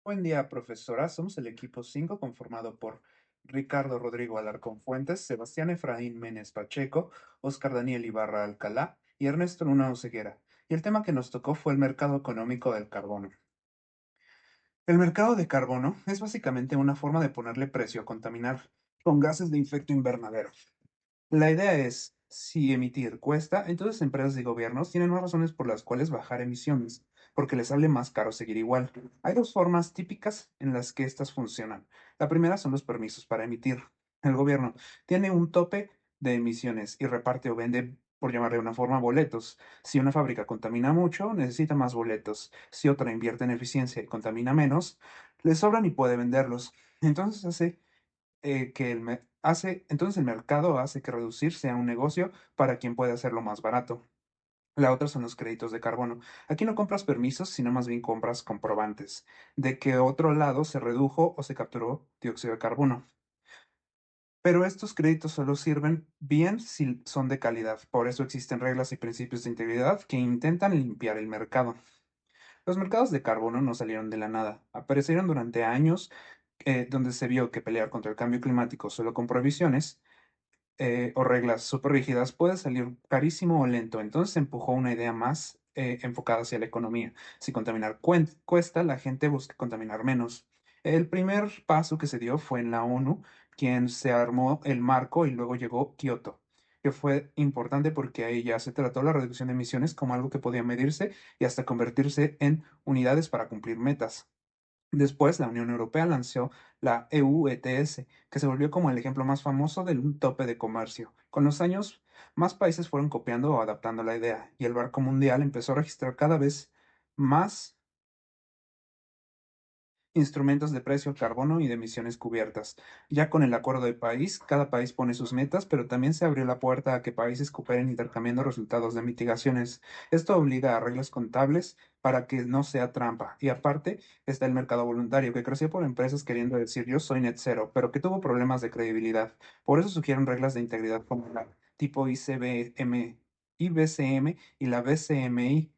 Buen día, profesora. Somos el equipo 5 conformado por Ricardo Rodrigo Alarcón Fuentes, Sebastián Efraín Méndez Pacheco, Óscar Daniel Ibarra Alcalá y Ernesto Luna Oceguera. Y el tema que nos tocó fue el mercado económico del carbono. El mercado de carbono es básicamente una forma de ponerle precio a contaminar con gases de efecto invernadero. La idea es, si emitir cuesta, entonces empresas y gobiernos tienen más razones por las cuales bajar emisiones, porque les sale más caro seguir igual. Hay dos formas típicas en las que estas funcionan. La primera son los permisos para emitir. El gobierno tiene un tope de emisiones y reparte o vende, por llamarle de una forma, boletos. Si una fábrica contamina mucho, necesita más boletos. Si otra invierte en eficiencia y contamina menos, le sobran y puede venderlos. Entonces entonces el mercado hace que reducir sea un negocio para quien puede hacerlo más barato. La otra son los créditos de carbono. Aquí no compras permisos, sino más bien compras comprobantes de que otro lado se redujo o se capturó dióxido de carbono. Pero estos créditos solo sirven bien si son de calidad. Por eso existen reglas y principios de integridad que intentan limpiar el mercado. Los mercados de carbono no salieron de la nada. Aparecieron durante años donde se vio que pelear contra el cambio climático solo con prohibiciones o reglas súper rígidas puede salir carísimo o lento. Entonces se empujó una idea más enfocada hacia la economía. Si contaminar cuesta, la gente busca contaminar menos. El primer paso que se dio fue en la ONU, quien se armó el marco y luego llegó Kioto, que fue importante porque ahí ya se trató la reducción de emisiones como algo que podía medirse y hasta convertirse en unidades para cumplir metas. Después, la Unión Europea lanzó la EU ETS, que se volvió como el ejemplo más famoso de un tope de comercio. Con los años, más países fueron copiando o adaptando la idea, y el barco mundial empezó a registrar cada vez más instrumentos de precio al carbono y de emisiones cubiertas. Ya con el acuerdo de París, cada país pone sus metas, pero también se abrió la puerta a que países cooperen intercambiando resultados de mitigaciones. Esto obliga a reglas contables para que no sea trampa. Y aparte está el mercado voluntario, que creció por empresas queriendo decir yo soy net cero, pero que tuvo problemas de credibilidad. Por eso surgieron reglas de integridad como la tipo ICBM, IBCM y la BCMI.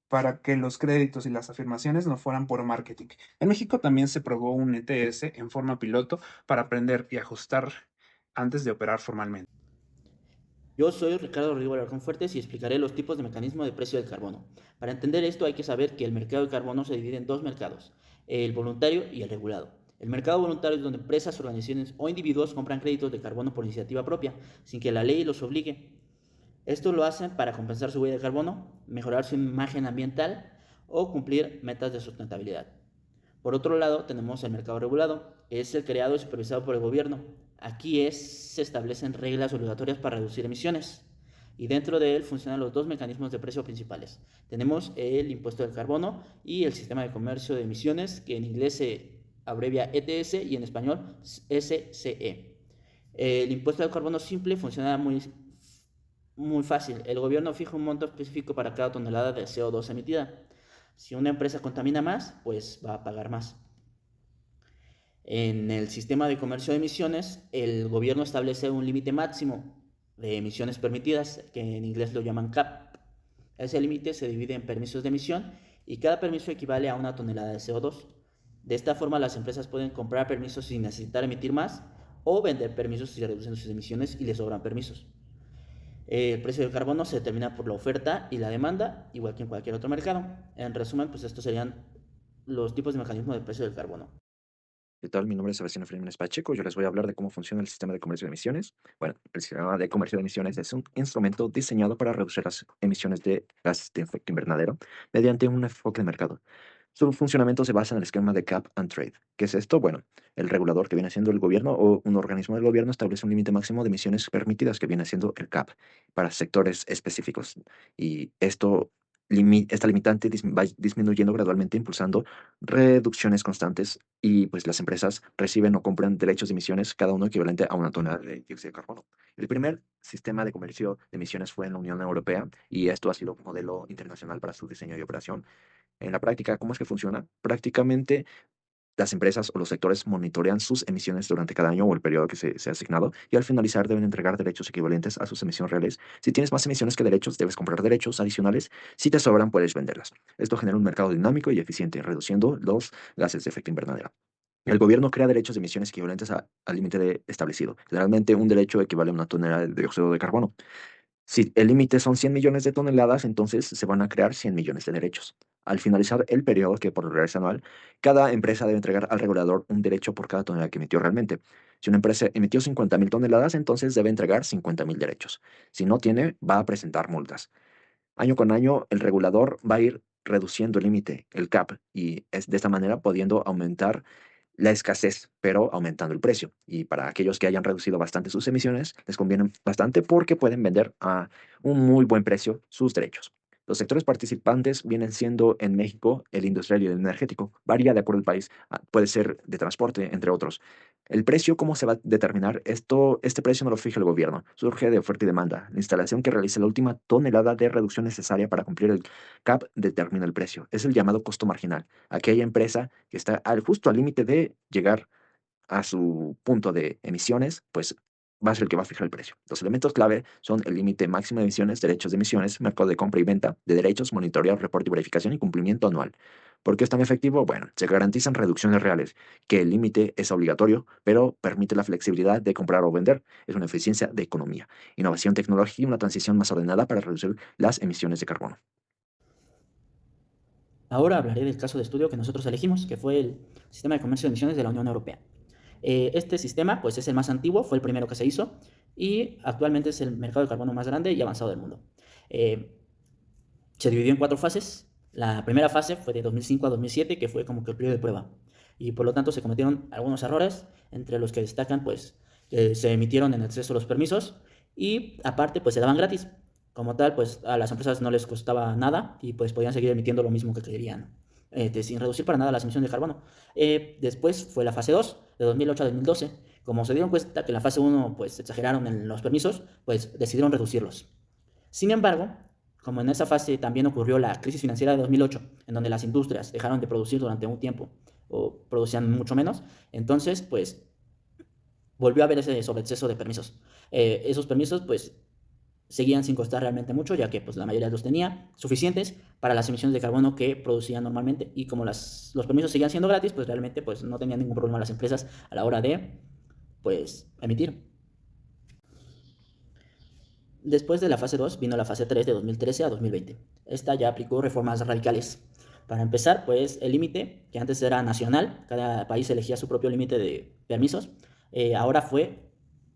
Para que los créditos y las afirmaciones no fueran por marketing. En México también se probó un ETS en forma piloto para aprender y ajustar antes de operar formalmente. Yo soy Ricardo Rodrigo Alarcón Fuertes y explicaré los tipos de mecanismo de precio del carbono. Para entender esto hay que saber que el mercado de carbono se divide en dos mercados, el voluntario y el regulado. El mercado voluntario es donde empresas, organizaciones o individuos compran créditos de carbono por iniciativa propia, sin que la ley los obligue. Esto lo hacen para compensar su huella de carbono, mejorar su imagen ambiental o cumplir metas de sustentabilidad. Por otro lado, tenemos el mercado regulado. Es el creado y supervisado por el gobierno. Se establecen reglas obligatorias para reducir emisiones. Y dentro de él funcionan los dos mecanismos de precio principales. Tenemos el impuesto del carbono y el sistema de comercio de emisiones, que en inglés se abrevia ETS y en español SCE. El impuesto del carbono simple funciona muy fácil. El gobierno fija un monto específico para cada tonelada de CO2 emitida. Si una empresa contamina más, pues va a pagar más. En el sistema de comercio de emisiones, el gobierno establece un límite máximo de emisiones permitidas, que en inglés lo llaman CAP. Ese límite se divide en permisos de emisión y cada permiso equivale a una tonelada de CO2. De esta forma, las empresas pueden comprar permisos sin necesitar emitir más o vender permisos si reducen sus emisiones y les sobran permisos. El precio del carbono se determina por la oferta y la demanda, igual que en cualquier otro mercado. En resumen, pues estos serían los tipos de mecanismo de precio del carbono. ¿Qué tal? Mi nombre es Sebastián Fernández Pacheco. Yo les voy a hablar de cómo funciona el sistema de comercio de emisiones. Bueno, el sistema de comercio de emisiones es un instrumento diseñado para reducir las emisiones de gases de efecto invernadero mediante un enfoque de mercado. Su funcionamiento se basa en el esquema de Cap and Trade. ¿Qué es esto? Bueno, el regulador, que viene siendo el gobierno o un organismo del gobierno, establece un límite máximo de emisiones permitidas, que viene siendo el CAP, para sectores específicos. Y esta limitante va disminuyendo gradualmente, impulsando reducciones constantes, y pues las empresas reciben o compran derechos de emisiones, cada uno equivalente a una tonelada de dióxido de carbono. El primer sistema de comercio de emisiones fue en la Unión Europea, y esto ha sido un modelo internacional para su diseño y operación. En la práctica, ¿cómo es que funciona? Prácticamente las empresas o los sectores monitorean sus emisiones durante cada año o el periodo que se ha asignado y al finalizar deben entregar derechos equivalentes a sus emisiones reales. Si tienes más emisiones que derechos, debes comprar derechos adicionales. Si te sobran, puedes venderlas. Esto genera un mercado dinámico y eficiente, reduciendo los gases de efecto invernadero. El gobierno crea derechos de emisiones equivalentes al límite establecido. Generalmente, un derecho equivale a una tonelada de dióxido de carbono. Si el límite son 100 millones de toneladas, entonces se van a crear 100 millones de derechos. Al finalizar el periodo, que por lo general es anual, cada empresa debe entregar al regulador un derecho por cada tonelada que emitió realmente. Si una empresa emitió 50.000 toneladas, entonces debe entregar 50.000 derechos. Si no tiene, va a presentar multas. Año con año, el regulador va a ir reduciendo el límite, el cap, y es de esta manera pudiendo aumentar la escasez, pero aumentando el precio. Y para aquellos que hayan reducido bastante sus emisiones, les conviene bastante porque pueden vender a un muy buen precio sus derechos. Los sectores participantes vienen siendo en México el industrial y el energético. Varía de acuerdo al país. Puede ser de transporte, entre otros. El precio, ¿cómo se va a determinar? Este precio no lo fija el gobierno. Surge de oferta y demanda. La instalación que realice la última tonelada de reducción necesaria para cumplir el CAP determina el precio. Es el llamado costo marginal. Aquella empresa que está justo al límite de llegar a su punto de emisiones, pues va a ser el que va a fijar el precio. Los elementos clave son el límite máximo de emisiones, derechos de emisiones, mercado de compra y venta de derechos, monitoreo, reporte y verificación y cumplimiento anual. ¿Por qué es tan efectivo? Bueno, se garantizan reducciones reales, que el límite es obligatorio, pero permite la flexibilidad de comprar o vender. Es una eficiencia de economía, innovación tecnológica y una transición más ordenada para reducir las emisiones de carbono. Ahora hablaré del caso de estudio que nosotros elegimos, que fue el Sistema de Comercio de Emisiones de la Unión Europea. Este sistema pues, es el más antiguo, fue el primero que se hizo y actualmente es el mercado de carbono más grande y avanzado del mundo. Se dividió en 4 fases. La primera fase fue de 2005 a 2007, que fue como que el periodo de prueba. Y por lo tanto se cometieron algunos errores, entre los que destacan pues que se emitieron en exceso los permisos y aparte pues se daban gratis. Como tal, pues a las empresas no les costaba nada y pues podían seguir emitiendo lo mismo que querían, sin reducir para nada las emisiones de carbono. Después fue la fase 2, de 2008 a 2012. Como se dieron cuenta que en la fase 1 pues exageraron en los permisos, pues decidieron reducirlos. Sin embargo, como en esa fase también ocurrió la crisis financiera de 2008, en donde las industrias dejaron de producir durante un tiempo o producían mucho menos, entonces pues volvió a haber ese sobreexceso de permisos. Esos permisos pues seguían sin costar realmente mucho, ya que pues la mayoría los tenía suficientes para las emisiones de carbono que producían normalmente, y como los permisos seguían siendo gratis, pues realmente pues no tenían ningún problema las empresas a la hora de pues emitir. Después de la fase 2 vino la fase 3 de 2013 a 2020. Esta ya aplicó reformas radicales. Para empezar, pues el límite, que antes era nacional, cada país elegía su propio límite de permisos, ahora fue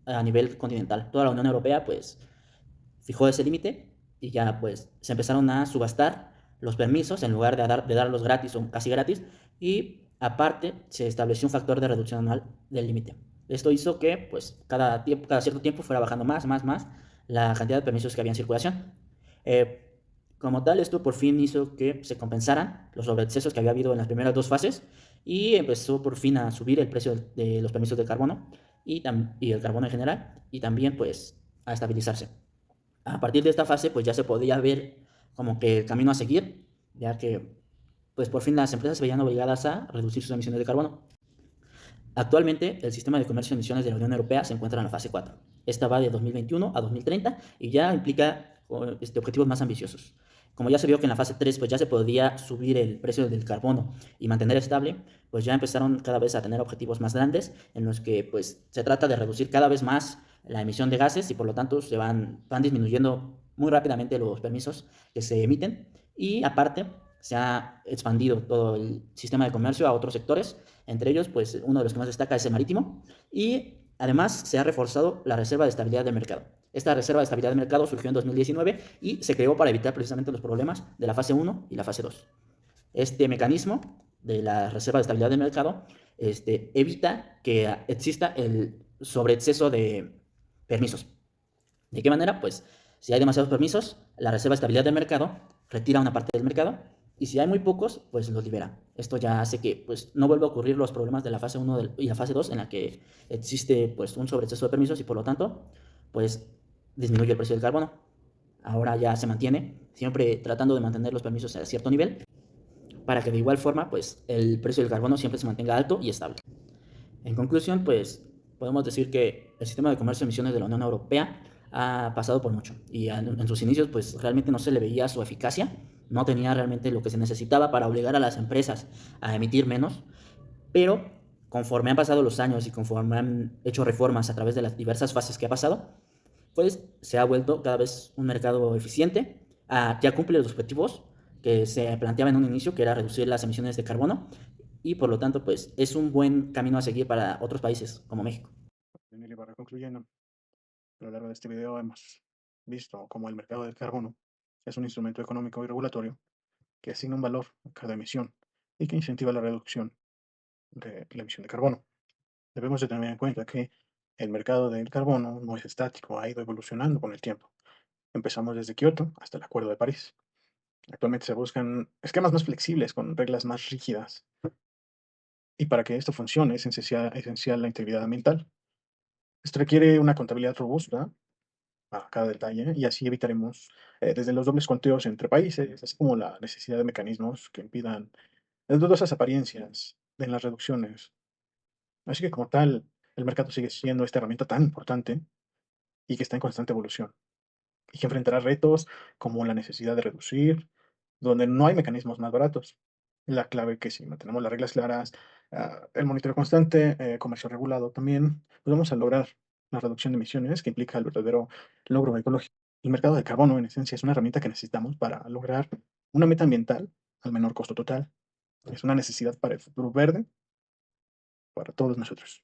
a nivel continental. Toda la Unión Europea pues fijó ese límite y ya pues se empezaron a subastar los permisos en lugar de darlos gratis o casi gratis, y aparte se estableció un factor de reducción anual del límite. Esto hizo que pues cada cierto tiempo fuera bajando más la cantidad de permisos que había en circulación. Como tal, esto por fin hizo que se compensaran los sobreexcesos que había habido en las primeras 2 fases y empezó por fin a subir el precio de los permisos de carbono y el carbono en general, y también pues a estabilizarse. A partir de esta fase pues ya se podía ver como que el camino a seguir, ya que pues por fin las empresas se veían obligadas a reducir sus emisiones de carbono. Actualmente, el sistema de comercio de emisiones de la Unión Europea se encuentra en la fase 4. Esta va de 2021 a 2030 y ya implica objetivos más ambiciosos. Como ya se vio que en la fase 3 pues ya se podía subir el precio del carbono y mantener estable, pues ya empezaron cada vez a tener objetivos más grandes en los que pues se trata de reducir cada vez más la emisión de gases y por lo tanto se van disminuyendo muy rápidamente los permisos que se emiten, y aparte se ha expandido todo el sistema de comercio a otros sectores, entre ellos pues uno de los que más destaca es el marítimo, y además se ha reforzado la reserva de estabilidad del mercado. Esta reserva de estabilidad del mercado surgió en 2019 y se creó para evitar precisamente los problemas de la fase 1 y la fase 2. Este mecanismo de la reserva de estabilidad del mercado evita que exista el sobreexceso de permisos. ¿De qué manera? Pues si hay demasiados permisos, la reserva de estabilidad del mercado retira una parte del mercado, y si hay muy pocos, pues los libera. Esto ya hace que pues, no vuelva a ocurrir los problemas de la fase 1 y la fase 2 en la que existe pues, un sobreexceso de permisos y por lo tanto pues, disminuye el precio del carbono. Ahora ya se mantiene, siempre tratando de mantener los permisos a cierto nivel. para que de igual forma pues, el precio del carbono siempre se mantenga alto y estable. En conclusión, pues podemos decir que el sistema de comercio de emisiones de la Unión Europea ha pasado por mucho y en sus inicios pues realmente no se le veía su eficacia, no tenía realmente lo que se necesitaba para obligar a las empresas a emitir menos, pero conforme han pasado los años y conforme han hecho reformas a través de las diversas fases que ha pasado, pues se ha vuelto cada vez un mercado eficiente, ya cumple los objetivos que se planteaba en un inicio, que era reducir las emisiones de carbono, y por lo tanto, pues es un buen camino a seguir para otros países como México. Bien, y para concluyendo, a lo largo de este video hemos visto cómo el mercado del carbono es un instrumento económico y regulatorio que asigna un valor a cada emisión y que incentiva la reducción de la emisión de carbono. Debemos de tener en cuenta que el mercado del carbono no es estático, ha ido evolucionando con el tiempo. Empezamos desde Kioto hasta el Acuerdo de París. Actualmente se buscan esquemas más flexibles con reglas más rígidas. Y para que esto funcione es esencial la integridad ambiental. Esto requiere una contabilidad robusta a cada detalle y así evitaremos desde los dobles conteos entre países, así como la necesidad de mecanismos que impidan las dudosas apariencias en las reducciones. Así que como tal, el mercado sigue siendo esta herramienta tan importante y que está en constante evolución y que enfrentará retos como la necesidad de reducir, donde no hay mecanismos más baratos. La clave que si mantenemos las reglas claras, el monitoreo constante, comercio regulado también, pues vamos a lograr la reducción de emisiones que implica el verdadero logro ecológico. El mercado de carbono, en esencia, es una herramienta que necesitamos para lograr una meta ambiental al menor costo total. Es una necesidad para el futuro verde, para todos nosotros.